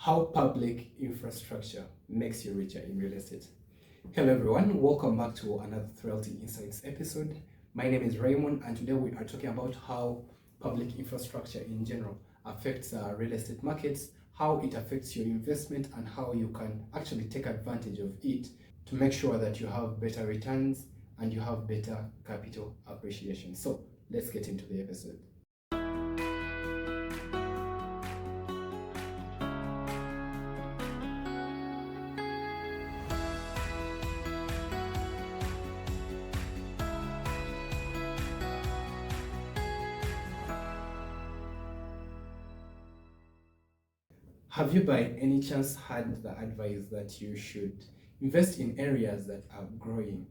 How public infrastructure makes you richer in real estate. Hello everyone, welcome back to another Thrifty Insights episode. My name is Raymond and today we are talking about how public infrastructure in general affects real estate markets, how it affects your investment and how you can actually take advantage of it to make sure that you have better returns and you have better capital appreciation. So let's get into the episode. Have you by any chance had the advice that you should invest in areas that are growing,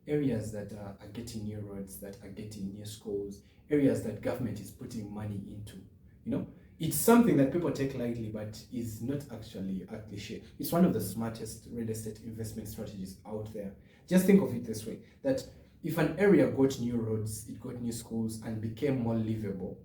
areas that are getting new roads, that are getting new schools, areas that government is putting money into? It's something that people take lightly, but is not actually a cliche. It's one of the smartest real estate investment strategies out there. Just think of it this way, that if an area got new roads, it got new schools and became more livable,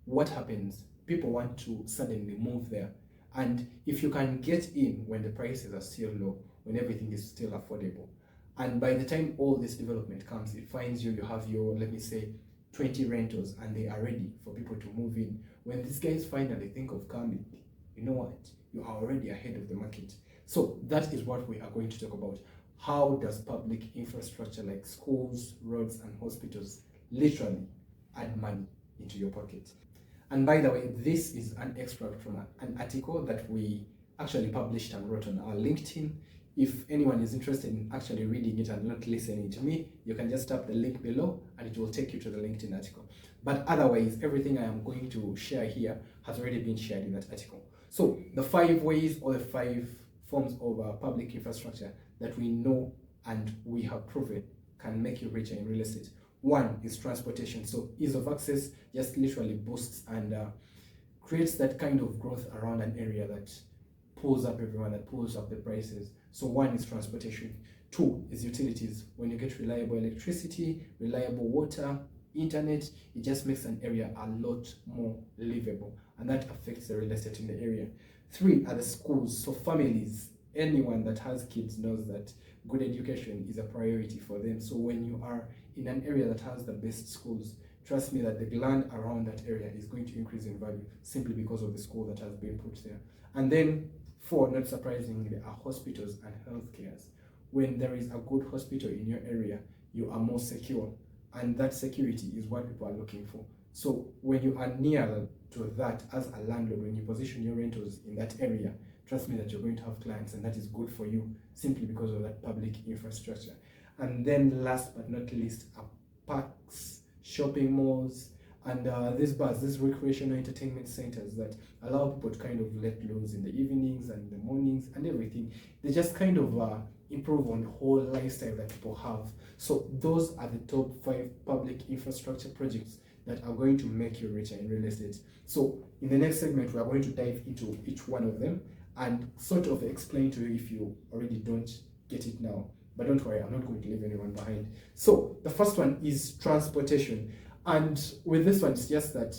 what happens? People want to suddenly move there. And if you can get in when the prices are still low, when everything is still affordable, and by the time all this development comes, it finds you have your, let me say, 20 rentals and they are ready for people to move in. When these guys finally think of coming, you know what? You are already ahead of the market. So that is what we are going to talk about. How does public infrastructure like schools, roads, and hospitals literally add money into your pocket? And by the way, this is an extract from an article that we actually published and wrote on our LinkedIn. If anyone is interested in actually reading it and not listening to me, you can just tap the link below and it will take you to the LinkedIn article. But otherwise, everything I am going to share here has already been shared in that article. So the 5 ways or the 5 forms of public infrastructure that we know and we have proven can make you richer in real estate. One is transportation. So ease of access just literally boosts and creates that kind of growth around an area that pulls up everyone, that pulls up the prices. So one is transportation. 2 is utilities. When you get reliable electricity, reliable water, internet, it just makes an area a lot more livable, and that affects the real estate in the area. 3 are the schools. So families, anyone that has kids knows that good education is a priority for them. So when you are in an area that has the best schools, trust me that the land around that area is going to increase in value simply because of the school that has been put there. And then 4, not surprisingly, are hospitals and healthcares. When there is a good hospital in your area, you are more secure, and that security is what people are looking for. So when you are near to that as a landlord, when you position your rentals in that area, trust me that you're going to have clients, and that is good for you simply because of that public infrastructure. And then last but not least are parks, shopping malls, and these bars, these recreational entertainment centers that allow people to kind of let loose in the evenings and the mornings and everything. They just kind of improve on the whole lifestyle that people have. So those are the top 5 public infrastructure projects that are going to make you richer in real estate. So in the next segment, we are going to dive into each one of them and sort of explain to you if you already don't get it now. But don't worry, I'm not going to leave anyone behind. So the first one is transportation. And with this one, it's just that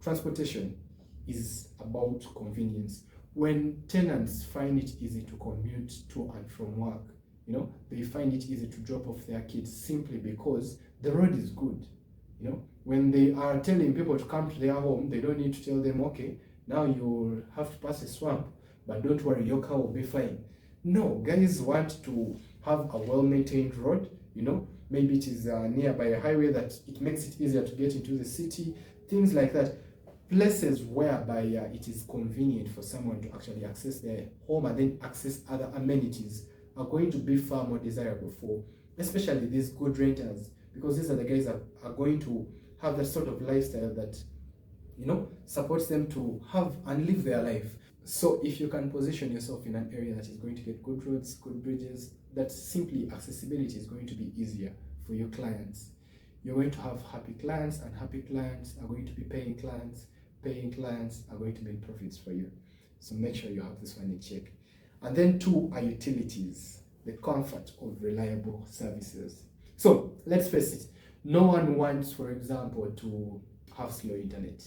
transportation is about convenience. When tenants find it easy to commute to and from work, they find it easy to drop off their kids simply because the road is good. When they are telling people to come to their home, they don't need to tell them, okay, now you have to pass a swamp, but don't worry, your car will be fine. No, guys want to have a well-maintained road, maybe it is nearby a highway that it makes it easier to get into the city, things like that. Places whereby it is convenient for someone to actually access their home and then access other amenities are going to be far more desirable for especially these good renters, because these are the guys that are going to have that sort of lifestyle that supports them to have and live their life. So if you can position yourself in an area that is going to get good roads, good bridges, that simply accessibility is going to be easier for your clients. You're going to have happy clients, and happy clients are going to be paying clients. Paying clients are going to make profits for you. So make sure you have this one in check. And then 2 are utilities, the comfort of reliable services. So let's face it, no one wants, for example, to have slow internet.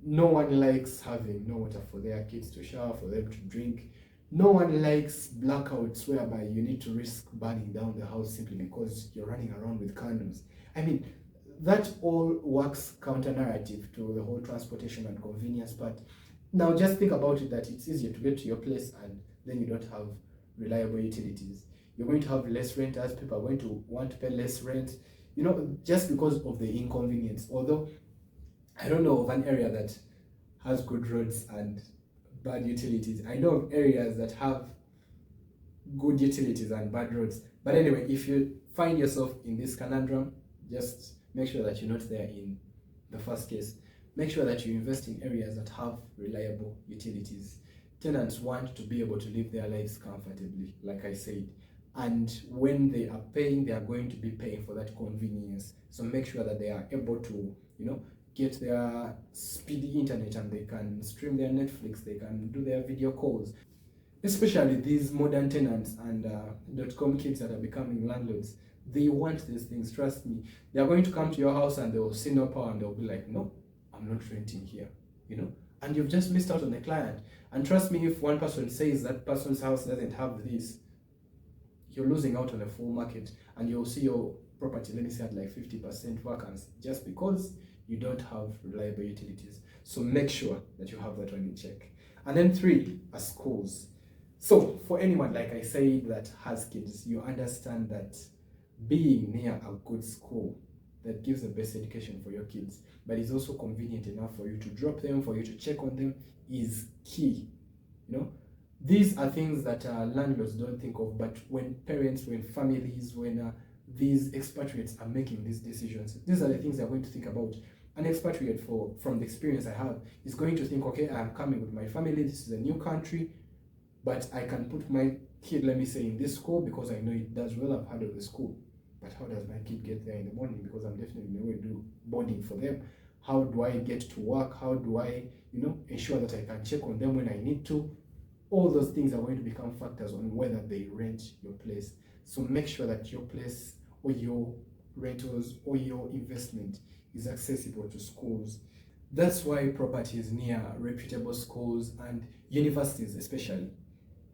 No one likes having no water for their kids to shower, for them to drink. No one likes blackouts whereby you need to risk burning down the house simply because you're running around with candles. I mean, that all works counter narrative to the whole transportation and convenience part. Now just think about it, that it's easier to get to your place and then you don't have reliable utilities. You're going to have less renters, people are going to want to pay less rent, you know, just because of the inconvenience. Although I don't know of an area that has good roads and bad utilities. I know of areas that have good utilities and bad roads. But anyway, if you find yourself in this conundrum, just make sure that you're not there in the first case. Make sure that you invest in areas that have reliable utilities. Tenants want to be able to live their lives comfortably, like I said. And when they are paying, they are going to be paying for that convenience. So make sure that they are able to, you know, get their speedy internet and they can stream their Netflix, they can do their video calls. Especially these modern tenants and .com kids that are becoming landlords, they want these things, trust me. They are going to come to your house and they will see no power and they'll be like, no, I'm not renting here, you know? And you've just missed out on a client. And trust me, if one person says that person's house doesn't have this, you're losing out on a full market and you'll see your property, let me say, at like 50% vacancy just because you don't have reliable utilities. So make sure that you have that one in check. And then 3 are schools. So for anyone, like I said, that has kids, you understand that being near a good school that gives the best education for your kids, but is also convenient enough for you to drop them, for you to check on them, is key. You know, these are things that landlords don't think of, but when parents, when families, when these expatriates are making these decisions, these are the things they're going to think about. An expatriate, from the experience I have, is going to think, okay, I'm coming with my family, this is a new country, but I can put my kid, let me say, in this school because I know it does well, I've heard of the school. But how does my kid get there in the morning? Because I'm definitely going to do boarding for them. How do I get to work? How do I, you know, ensure that I can check on them when I need to? All those things are going to become factors on whether they rent your place. So make sure that your place or your rentals or your investment is accessible to schools. That's why properties near reputable schools and universities especially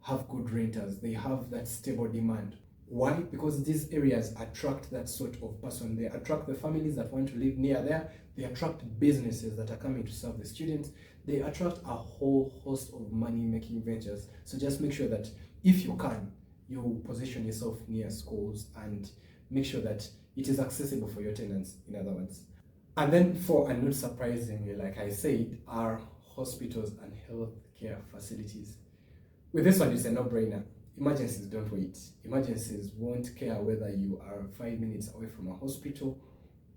have good renters. They have that stable demand. Why? Because these areas attract that sort of person. They attract the families that want to live near there. They attract businesses that are coming to serve the students. They attract a whole host of money-making ventures. So just make sure that if you can, you position yourself near schools and make sure that it is accessible for your tenants, in other words. And then for, and not surprisingly, like I said, are hospitals and healthcare facilities. With this one, it's a no-brainer. Emergencies don't wait. Emergencies won't care whether you are 5 minutes away from a hospital.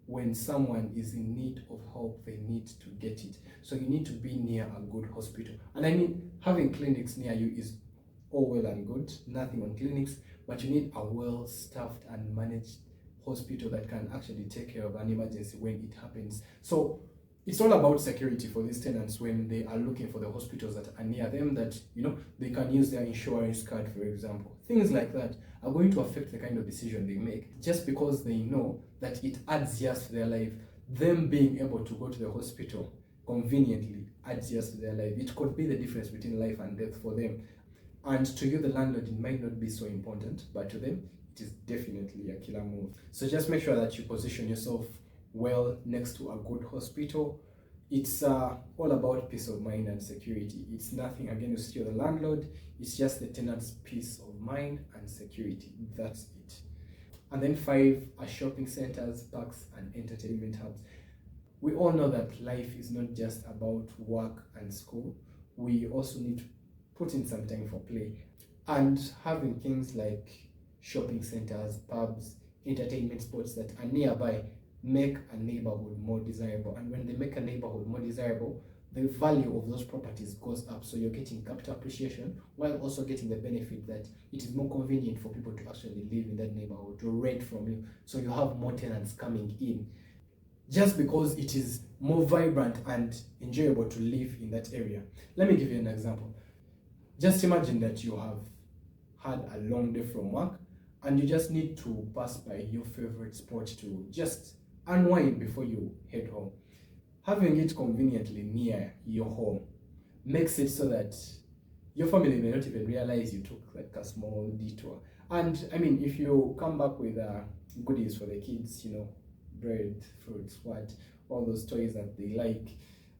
When someone is in need of help, they need to get it. So you need to be near a good hospital. And I mean, having clinics near you is all well and good, nothing on clinics, but you need a well-staffed and managed hospital that can actually take care of an emergency when it happens. So it's all about security for these tenants when they are looking for the hospitals that are near them, that, you know, they can use their insurance card, for example. Things like that are going to affect the kind of decision they make, just because they know that it adds years to their life. Them being able to go to the hospital conveniently adds years to their life. It could be the difference between life and death for them. And to you, the landlord, it might not be so important, but to them, it is definitely a killer move. So just make sure that you position yourself well next to a good hospital. It's all about peace of mind and security. It's nothing against you, the landlord. It's just the tenant's peace of mind and security. That's it. And then 5 are shopping centers, parks, and entertainment hubs. We all know that life is not just about work and school. We also need to put in some time for play. And having things like shopping centers, pubs, entertainment spots that are nearby make a neighborhood more desirable. And when they make a neighborhood more desirable, the value of those properties goes up. So you're getting capital appreciation while also getting the benefit that it is more convenient for people to actually live in that neighborhood, to rent from you. So you have more tenants coming in just because it is more vibrant and enjoyable to live in that area. Let me give you an example. Just imagine that you have had a long day from work and you just need to pass by your favorite spot to just unwind before you head home. Having it conveniently near your home makes it so that your family may not even realize you took like a small detour. And I mean, if you come back with goodies for the kids, bread, fruits, all those toys that they like,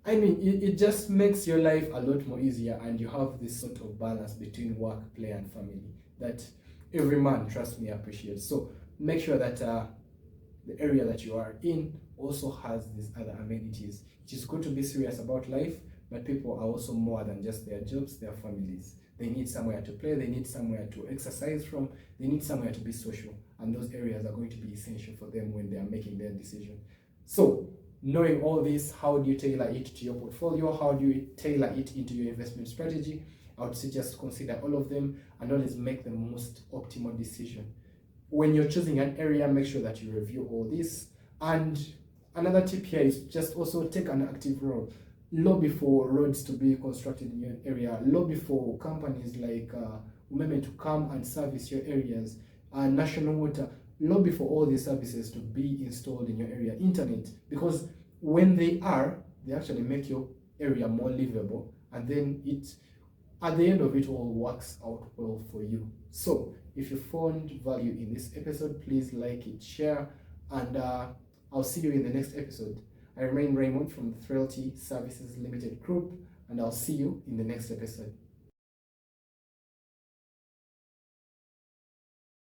I mean, it just makes your life a lot more easier, and you have this sort of balance between work, play, and family that every man, trust me, appreciates. So make sure that the area that you are in also has these other amenities. It is good to be serious about life, but people are also more than just their jobs, their families. They need somewhere to play, they need somewhere to exercise from, they need somewhere to be social, and those areas are going to be essential for them when they are making their decision. So, knowing all this, how do you tailor it to your portfolio? How do you tailor it into your investment strategy? I would say just consider all of them and always make the most optimal decision. When you're choosing an area, make sure that you review all this. And another tip here is just also take an active role. Lobby for roads to be constructed in your area. Lobby for companies like women to come and service your areas. National water. Lobby for all these services to be installed in your area. Internet, because when they actually make your area more livable, and then at the end of it all works out well for you. So if you found value in this episode, please like it, share, and I'll see you in the next episode. I remain Raymond from the Threlty Services Limited Group, and I'll see you in the next episode.